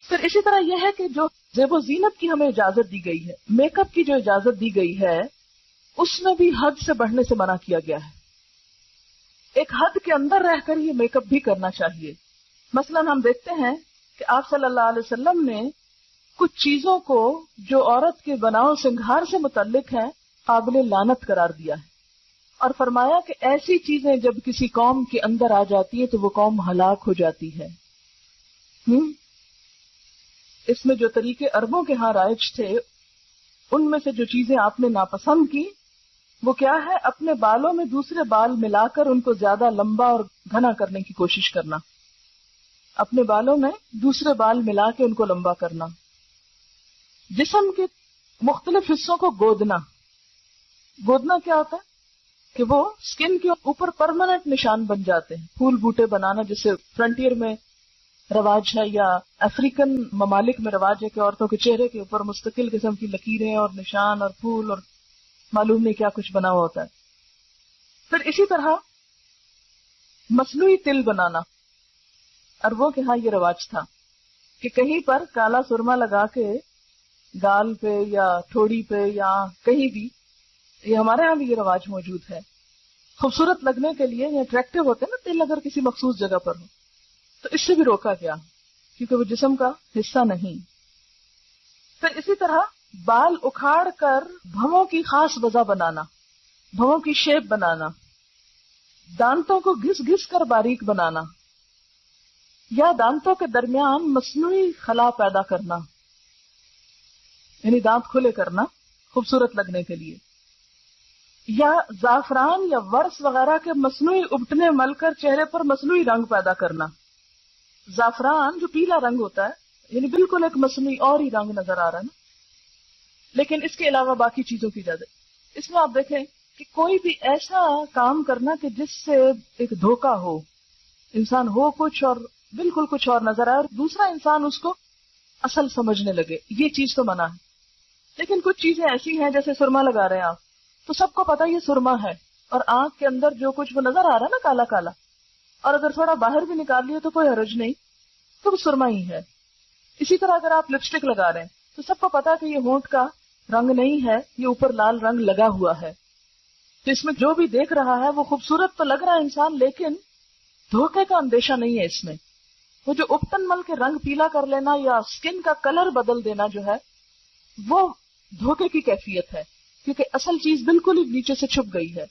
پھر اسی طرح یہ ہے کہ جو زیب و زینت کی ہمیں اجازت دی گئی ہے، میک اپ کی جو اجازت دی گئی ہے، اس میں بھی حد سے بڑھنے سے منع کیا گیا ہے. ایک حد کے اندر رہ کر یہ میک اپ بھی کرنا چاہیے. مثلا ہم دیکھتے ہیں کہ آپ صلی اللہ علیہ وسلم نے کچھ چیزوں کو جو عورت کے بناؤ سنگھار سے متعلق ہیں قابل لعنت قرار دیا ہے، اور فرمایا کہ ایسی چیزیں جب کسی قوم کے اندر آ جاتی ہیں تو وہ قوم ہلاک ہو جاتی ہے. اس میں جو طریقے عربوں کے ہاں رائج تھے، ان میں سے جو چیزیں آپ نے ناپسند کی وہ کیا ہے؟ اپنے بالوں میں دوسرے بال ملا کر ان کو زیادہ لمبا اور گھنا کرنے کی کوشش کرنا. اپنے بالوں میں دوسرے بال ملا کے ان کو لمبا کرنا. جسم کے مختلف حصوں کو گودنا. گودنا کیا ہوتا ہے؟ کہ وہ سکن کے اوپر پرماننٹ نشان بن جاتے ہیں. پھول بوٹے بنانا جسے فرنٹیئر میں رواج ہے، یا افریقن ممالک میں رواج ہے کہ عورتوں کے چہرے کے اوپر مستقل قسم کی لکیریں اور نشان اور پھول اور معلوم نہیں کیا کچھ بنا ہوا ہوتا ہے. پھر اسی طرح مصنوعی تل بنانا. عربوں کے ہاں یہ رواج تھا کہ کہیں پر کالا سرما لگا کے گال پہ یا ٹھوڑی پہ یا کہیں بھی، یہ ہمارے ہاں بھی یہ رواج موجود ہے، خوبصورت لگنے کے لیے. یا اٹریکٹیو ہوتے ہیں نا تل، اگر کسی مخصوص جگہ پر ہو تو اس سے بھی روکا گیا کیونکہ وہ جسم کا حصہ نہیں. پھر اسی طرح بال اکھاڑ کر بھووں کی خاص وضع بنانا، بھووں کی شیپ بنانا، دانتوں کو گھس گھس کر باریک بنانا، یا دانتوں کے درمیان مصنوعی خلا پیدا کرنا، یعنی دانت کھلے کرنا خوبصورت لگنے کے لیے. یا زعفران یا ورس وغیرہ کے مصنوعی ابٹنے مل کر چہرے پر مصنوعی رنگ پیدا کرنا. زعفران جو پیلا رنگ ہوتا ہے، یعنی بالکل ایک مصنوعی اور ہی رنگ نظر آ رہا ہے نا، لیکن اس کے علاوہ باقی چیزوں کی اجازت. اس میں آپ دیکھیں کہ کوئی بھی ایسا کام کرنا کہ جس سے ایک دھوکہ ہو، انسان ہو کچھ اور بالکل کچھ اور نظر آئے اور دوسرا انسان اس کو اصل سمجھنے لگے، یہ چیز تو منع ہے. لیکن کچھ چیزیں ایسی ہیں جیسے سرما لگا رہے ہیں آپ، تو سب کو پتا یہ سرما ہے، اور آنکھ کے اندر جو کچھ وہ نظر آ رہا ہے نا کالا کالا، اور اگر تھوڑا باہر بھی نکال لیے تو کوئی حرج نہیں، تو وہ سرما ہی ہے. اسی طرح اگر آپ لپسٹک لگا رہے ہیں تو سب کو پتا کہ یہ ہونٹ کا رنگ نہیں ہے، یہ اوپر لال رنگ لگا ہوا ہے. تو اس میں جو بھی دیکھ رہا ہے وہ خوبصورت تو لگ رہا ہے انسان، لیکن دھوکے کا اندیشہ نہیں ہے اس میں. وہ جو اپٹن مل کے رنگ پیلا کر لینا یا سکن کا کلر بدل دینا جو ہے وہ دھوکے کی کیفیت ہے، کیونکہ اصل چیز بالکل ہی نیچے سے چھپ گئی ہے.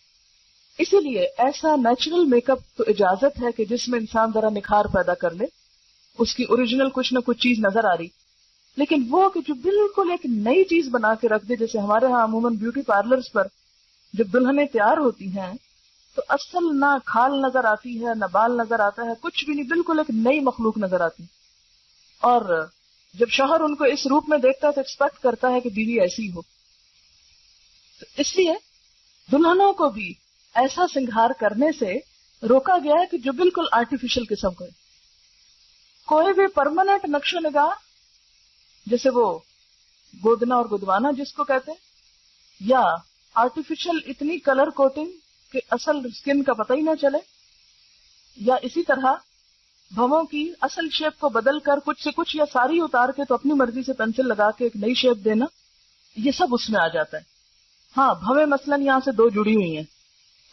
اسی لیے ایسا نیچرل میک اپ تو اجازت ہے کہ جس میں انسان ذرا نکھار پیدا کر لے، اس کی اوریجنل کچھ نہ کچھ چیز نظر آ رہی. لیکن وہ کہ جو بالکل ایک نئی چیز بنا کے رکھ دے، جیسے ہمارے ہاں عموماً بیوٹی پارلرز پر جب دلہنیں تیار ہوتی ہیں تو اصل نہ کھال نظر آتی ہے، نہ بال نظر آتا ہے، کچھ بھی نہیں، بالکل ایک نئی مخلوق نظر آتی. اور جب شوہر ان کو اس روپ میں دیکھتا ہے تو ایکسپیکٹ کرتا ہے کہ بیوی ایسی ہو. تو اس لیے دلہنوں کو بھی ایسا سنگھار کرنے سے روکا گیا ہے کہ جو بالکل آرٹیفیشل قسم کا ہے. کوئی بھی پرماننٹ نقش و نگار جیسے وہ گودنا اور گدوانا جس کو کہتے ہیں، یا آرٹیفیشل اتنی کلر کوٹنگ کہ اصل سکن کا پتہ ہی نہ چلے، یا اسی طرح بھووں کی اصل شیپ کو بدل کر کچھ سے کچھ یا ساری اتار کے تو اپنی مرضی سے پینسل لگا کے ایک نئی شیپ دینا، یہ سب اس میں آ جاتا ہے. ہاں بھویں مثلاً یہاں سے دو جڑی ہوئی ہیں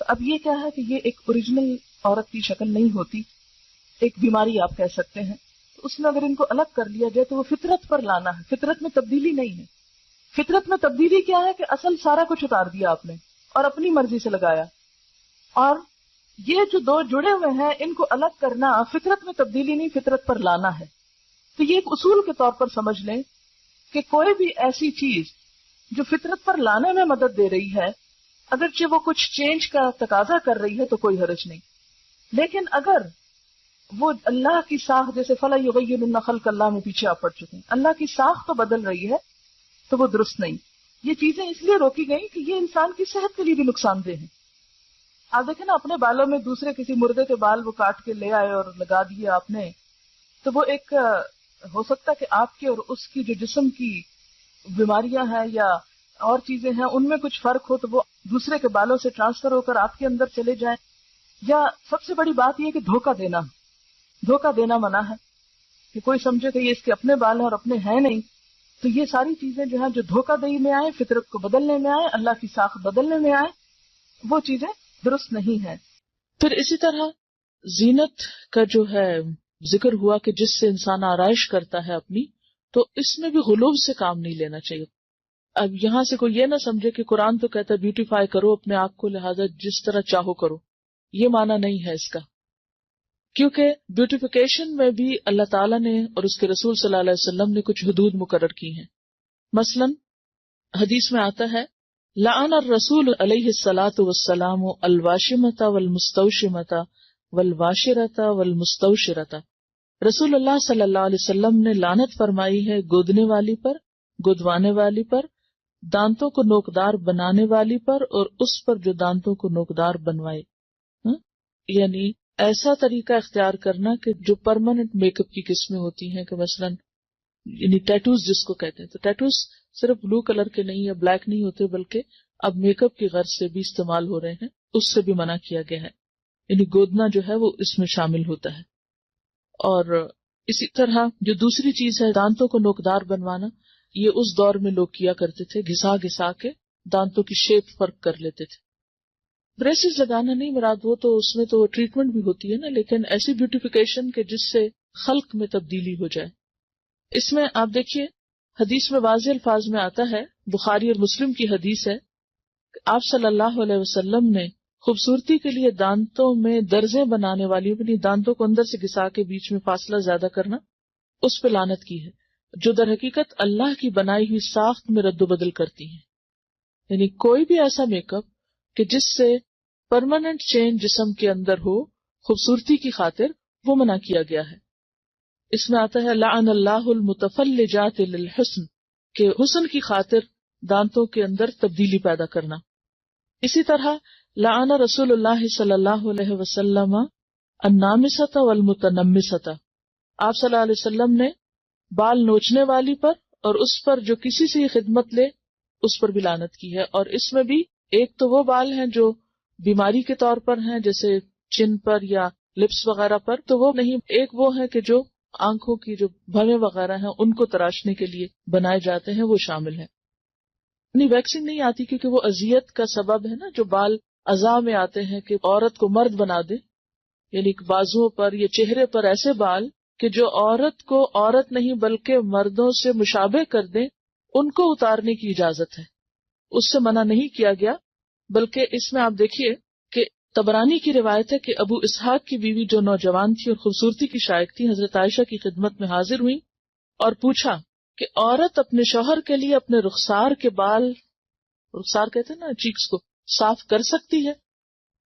تو اب یہ کیا ہے کہ یہ ایک اوریجنل عورت کی شکل نہیں ہوتی، ایک بیماری آپ کہہ سکتے ہیں. تو اس میں اگر ان کو الگ کر لیا جائے تو وہ فطرت پر لانا ہے، فطرت میں تبدیلی نہیں ہے. فطرت میں تبدیلی کیا ہے کہ اصل سارا کچھ اتار دیا آپ نے اور اپنی مرضی سے لگایا. اور یہ جو دو جڑے ہوئے ہیں ان کو الگ کرنا فطرت میں تبدیلی نہیں، فطرت پر لانا ہے. تو یہ ایک اصول کے طور پر سمجھ لیں کہ کوئی بھی ایسی چیز جو فطرت پر لانے میں مدد دے رہی ہے، اگرچہ وہ کچھ چینج کا تقاضا کر رہی ہے تو کوئی حرج نہیں. لیکن اگر وہ اللہ کی ساخت، جیسے فَلَا يُغَيِّرُنَّ خَلْقَ اللَّهِ میں پیچھے آپ پڑ چکے ہیں، اللہ کی ساخت تو بدل رہی ہے تو وہ درست نہیں. یہ چیزیں اس لیے روکی گئی کہ یہ انسان کی صحت کے لیے بھی نقصان دہ ہیں. آپ دیکھیں نا اپنے بالوں میں دوسرے کسی مردے کے بال وہ کاٹ کے لے آئے اور لگا دیے آپ نے، تو وہ ایک ہو سکتا کہ آپ کے اور اس کی جو جسم کی بیماریاں ہیں یا اور چیزیں ہیں ان میں کچھ فرق ہو تو وہ دوسرے کے بالوں سے ٹرانسفر ہو کر آپ کے اندر چلے جائیں. یا سب سے بڑی بات یہ کہ دھوکہ دینا منع ہے. کہ کوئی سمجھے کہ یہ اس کے اپنے بال ہیں اور اپنے ہیں نہیں. تو یہ ساری چیزیں جو ہیں جو دھوکہ دہی میں آئے، فطرت کو بدلنے میں آئے، اللہ کی ساخت بدلنے میں آئے، وہ چیزیں درست نہیں ہیں. پھر اسی طرح زینت کا جو ہے ذکر ہوا کہ جس سے انسان آرائش کرتا ہے اپنی، تو اس میں بھی غلوب سے کام نہیں لینا چاہیے. اب یہاں سے کوئی یہ نہ سمجھے کہ قرآن تو کہتا ہے بیوٹیفائی کرو اپنے آپ کو، لہذا جس طرح چاہو کرو. یہ معنی نہیں ہے اس کا، کیونکہ بیوٹیفیکیشن میں بھی اللہ تعالیٰ نے اور اس کے رسول صلی اللہ علیہ وسلم نے کچھ حدود مقرر کی ہیں. مثلا حدیث میں آتا ہے لعن الرسول علیہ الصلاۃ والسلام الواشمۃ والمستوشمۃ والواشرۃ والمستوشرۃ. رسول اللہ صلی اللہ علیہ وسلم نے لعنت فرمائی ہے گودنے والی پر، گودوانے والی پر، دانتوں کو نوکدار بنانے والی پر، اور اس پر جو دانتوں کو نوکدار بنوائے. یعنی ایسا طریقہ اختیار کرنا کہ جو پرماننٹ میک اپ کی قسمیں ہوتی ہیں، کہ مثلا یعنی ٹیٹوز جس کو کہتے ہیں، تو ٹیٹوز صرف بلو کلر کے نہیں یا بلیک نہیں ہوتے، بلکہ اب میک اپ کی غرض سے بھی استعمال ہو رہے ہیں، اس سے بھی منع کیا گیا ہے. یعنی گودنا جو ہے وہ اس میں شامل ہوتا ہے. اور اسی طرح جو دوسری چیز ہے دانتوں کو نوکدار بنوانا، یہ اس دور میں لوگ کیا کرتے تھے، گھسا گھسا کے دانتوں کی شیپ فرق کر لیتے تھے. بریسز لگانا نہیں مراد، وہ تو اس میں تو ٹریٹمنٹ بھی ہوتی ہے نا، لیکن ایسی بیوٹیفیکیشن کہ جس سے خلق میں تبدیلی ہو جائے. اس میں آپ دیکھیے حدیث میں واضح الفاظ میں آتا ہے، بخاری اور مسلم کی حدیث ہے کہ آپ صلی اللہ علیہ وسلم نے خوبصورتی کے لیے دانتوں میں درزیں بنانے والی، یعنی دانتوں کو اندر سے گھسا کے بیچ میں فاصلہ زیادہ کرنا، اس پہ لعنت کی ہے، جو در حقیقت اللہ کی بنائی ہوئی ساخت میں رد و بدل کرتی ہیں. یعنی کوئی بھی ایسا میک اپ کہ جس سے پرماننٹ چینج جسم کے اندر ہو خوبصورتی کی خاطر، وہ منع کیا گیا ہے. اس میں آتا ہے لعن اللہ المتفلجات للحسن، کہ حسن کی خاطر دانتوں کے اندر تبدیلی پیدا کرنا. اسی طرح لعن رسول اللہ صلی اللہ علیہ وسلم النامست والمتنمست. آپ صلی اللہ علیہ وسلم نے بال نوچنے والی پر اور اس پر جو کسی سے خدمت لے اس پر بھی لعنت کی ہے. اور اس میں بھی ایک تو وہ بال ہیں جو بیماری کے طور پر ہیں، جیسے چن پر یا لپس وغیرہ پر، تو وہ نہیں. ایک وہ ہے کہ جو آنکھوں کی جو بھویں وغیرہ ہیں ان کو تراشنے کے لیے بنائے جاتے ہیں، وہ شامل ہیں. نہیں ویکسنگ نہیں آتی کیونکہ وہ اذیت کا سبب ہے نا. جو بال اعضاء میں آتے ہیں کہ عورت کو مرد بنا دے، یعنی بازوؤں پر یا چہرے پر ایسے بال کہ جو عورت کو عورت نہیں بلکہ مردوں سے مشابہ کر دیں، ان کو اتارنے کی اجازت ہے، اس سے منع نہیں کیا گیا. بلکہ اس میں آپ دیکھیے کہ طبرانی کی روایت ہے کہ ابو اسحاق کی بیوی جو نوجوان تھی اور خوبصورتی کی شائق تھی، حضرت عائشہ کی خدمت میں حاضر ہوئی اور پوچھا کہ عورت اپنے شوہر کے لیے اپنے رخسار کے بال، رخسار کہتے ہیں نا چیکس کو، صاف کر سکتی ہے؟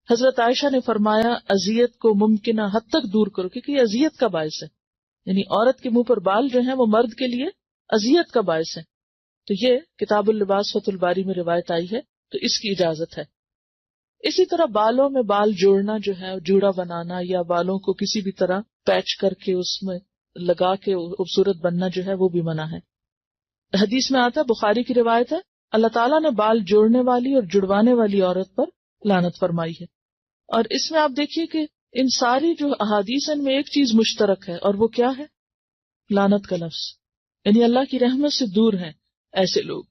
حضرت عائشہ نے فرمایا اذیت کو ممکنہ حد تک دور کرو، کیونکہ یہ اذیت کا باعث ہے. یعنی عورت کے منہ پر بال جو ہیں وہ مرد کے لیے اذیت کا باعث ہے. تو یہ کتاب اللباس فتح الباری میں روایت آئی ہے، تو اس کی اجازت ہے. اسی طرح بالوں میں بال جوڑنا جو ہے، جوڑا بنانا یا بالوں کو کسی بھی طرح پیچ کر کے اس میں لگا کے خوبصورت بننا جو ہے وہ بھی منع ہے. حدیث میں آتا ہے، بخاری کی روایت ہے، اللہ تعالیٰ نے بال جوڑنے والی اور جڑوانے والی عورت پر لعنت فرمائی ہے. اور اس میں آپ دیکھیے کہ ان ساری جو احادیث ان میں ایک چیز مشترک ہے، اور وہ کیا ہے؟ لعنت کا لفظ. یعنی اللہ کی رحمت سے دور ہیں ایسے لوگ.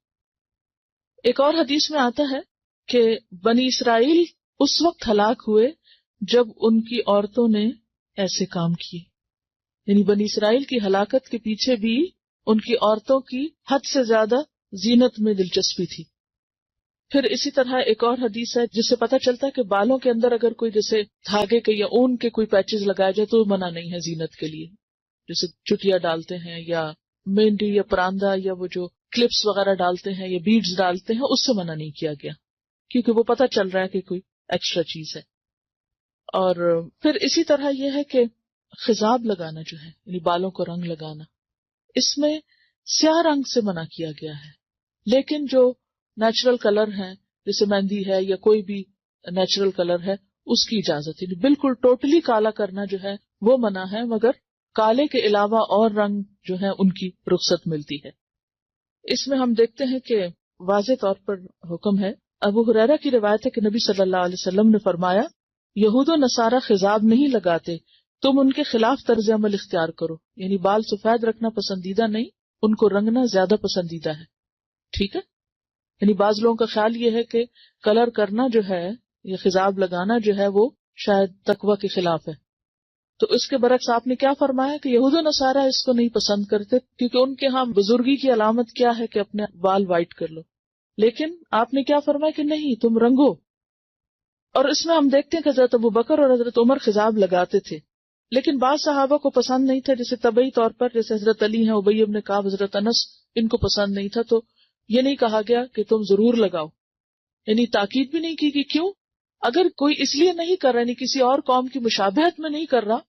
ایک اور حدیث میں آتا ہے کہ بنی اسرائیل اس وقت ہلاک ہوئے جب ان کی عورتوں نے ایسے کام کیے. یعنی بنی اسرائیل کی ہلاکت کے پیچھے بھی ان کی عورتوں کی حد سے زیادہ زینت میں دلچسپی تھی. پھر اسی طرح ایک اور حدیث ہے جس سے پتہ چلتا ہے کہ بالوں کے اندر اگر کوئی جیسے دھاگے کے یا اون کے کوئی پیچز لگائے جائے تو منع نہیں ہے زینت کے لیے، جیسے چٹیا ڈالتے ہیں یا مہندی یا پراندہ یا وہ جو کلپس وغیرہ ڈالتے ہیں یا بیڈز ڈالتے ہیں، اس سے منع نہیں کیا گیا کیونکہ وہ پتہ چل رہا ہے کہ کوئی ایکسٹرا چیز ہے. اور پھر اسی طرح یہ ہے کہ خضاب لگانا جو ہے، یعنی بالوں کو رنگ لگانا، اس میں سیاہ رنگ سے منع کیا گیا ہے. لیکن جو نیچرل کلر ہیں جیسے مہندی ہے یا کوئی بھی نیچرل کلر ہے اس کی اجازت ہے. بالکل ٹوٹلی کالا کرنا جو ہے وہ منع ہے، مگر کالے کے علاوہ اور رنگ جو ہے ان کی رخصت ملتی ہے. اس میں ہم دیکھتے ہیں کہ واضح طور پر حکم ہے. ابو ہریرہ کی روایت ہے کہ نبی صلی اللہ علیہ وسلم نے فرمایا، یہود و نصارہ خضاب نہیں لگاتے تم ان کے خلاف طرز عمل اختیار کرو، یعنی بال سفید رکھنا پسندیدہ نہیں، ان کو رنگنا زیادہ پسندیدہ ہے. ٹھیک ہے، یعنی بعض لوگوں کا خیال یہ ہے کہ کلر کرنا جو ہے یا خضاب لگانا جو ہے وہ شاید تقوی کے خلاف ہے. تو اس کے برعکس آپ نے کیا فرمایا کہ یہود و نصارہ اس کو نہیں پسند کرتے، کیونکہ ان کے ہاں بزرگی کی علامت کیا ہے کہ اپنے بال وائٹ کر لو. لیکن آپ نے کیا فرمایا کہ نہیں، تم رنگو. اور اس میں ہم دیکھتے ہیں کہ حضرت ابوبکر اور حضرت عمر خضاب لگاتے تھے، لیکن بعض صحابہ کو پسند نہیں تھا، جیسے طبعی طور پر جیسے حضرت علی ہیں، ابی بن کعب، حضرت انس، ان کو پسند نہیں تھا. تو یہ نہیں کہا گیا کہ تم ضرور لگاؤ، یعنی تاکید بھی نہیں کی کہ کیوں. اگر کوئی اس لیے نہیں کر رہا، یعنی کسی اور قوم کی مشابہت میں نہیں کر رہا،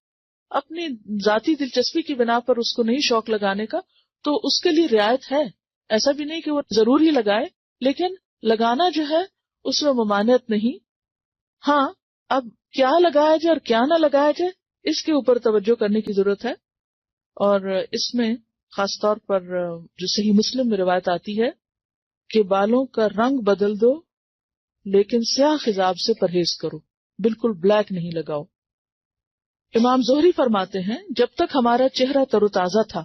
اپنی ذاتی دلچسپی کی بنا پر اس کو نہیں شوق لگانے کا، تو اس کے لیے رعایت ہے. ایسا بھی نہیں کہ وہ ضرور ہی لگائے، لیکن لگانا جو ہے اس میں ممانعت نہیں. ہاں، اب کیا لگایا جائے اور کیا نہ لگایا جائے اس کے اوپر توجہ کرنے کی ضرورت ہے. اور اس میں خاص طور پر جو صحیح مسلم میں روایت آتی ہے کہ بالوں کا رنگ بدل دو لیکن سیاہ خضاب سے پرہیز کرو، بالکل بلیک نہیں لگاؤ. امام زہری فرماتے ہیں جب تک ہمارا چہرہ تر و تازہ تھا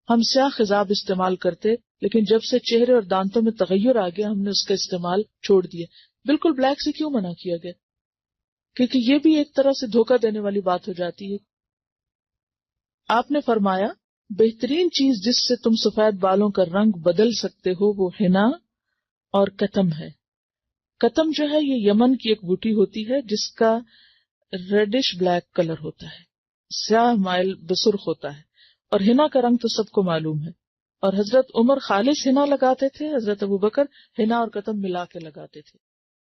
ہم سیاہ خضاب استعمال کرتے، لیکن جب سے چہرے اور دانتوں میں تغیر آ گیا ہم نے اس کا استعمال چھوڑ دیا. بالکل بلیک سے کیوں منع کیا گیا؟ کیونکہ یہ بھی ایک طرح سے دھوکہ دینے والی بات ہو جاتی ہے. آپ نے فرمایا بہترین چیز جس سے تم سفید بالوں کا رنگ بدل سکتے ہو وہ حنا اور کتم ہے. کتم جو ہے یہ یمن کی ایک بوٹی ہوتی ہے جس کا ریڈش بلیک کلر ہوتا ہے، سیاہ مائل بسرخ ہوتا ہے. اور حنا کا رنگ تو سب کو معلوم ہے. اور حضرت عمر خالص حنا لگاتے تھے، حضرت ابوبکر حنا اور کتم ملا کے لگاتے تھے.